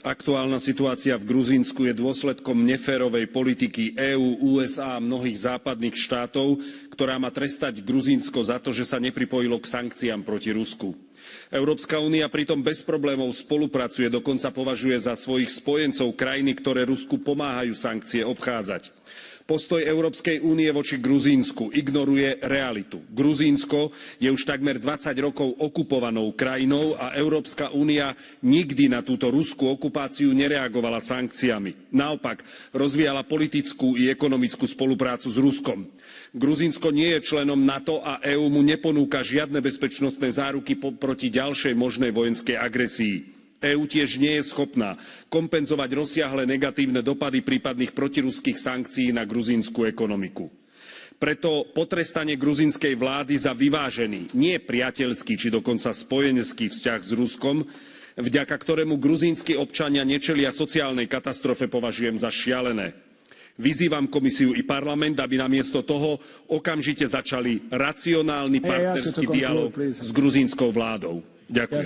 Aktuálna situácia v Gruzínsku je dôsledkom neférovej politiky EÚ, USA a mnohých západných štátov, ktorá má trestať Gruzínsko za to, že sa nepripojilo k sankciám proti Rusku. Európska únia pritom bez problémov spolupracuje, dokonca považuje za svojich spojencov krajiny, ktoré Rusku pomáhajú sankcie obchádzať. Postoj Európskej únie voči Gruzínsku ignoruje realitu. Gruzínsko je už takmer 20 rokov okupovanou krajinou a Európska únia nikdy na túto ruskú okupáciu nereagovala sankciami. Naopak, rozvíjala politickú i ekonomickú spoluprácu s Ruskom. Gruzínsko nie je členom NATO a EÚ mu neponúka žiadne bezpečnostné záruky proti ďalšej možnej vojenskej agresii. EÚ tiež nie je schopná kompenzovať rozsiahle negatívne dopady prípadných protiruských sankcií na gruzínsku ekonomiku. Preto potrestanie gruzínskej vlády za vyvážený, nie priateľský či dokonca spojenecký vzťah s Ruskom, vďaka ktorému gruzínski občania nečelia sociálnej katastrofe, považujem za šialené. Vyzývam Komisiu i Parlament, aby namiesto toho okamžite začali racionálny partnerský dialóg s gruzínskou vládou. Ďakujem.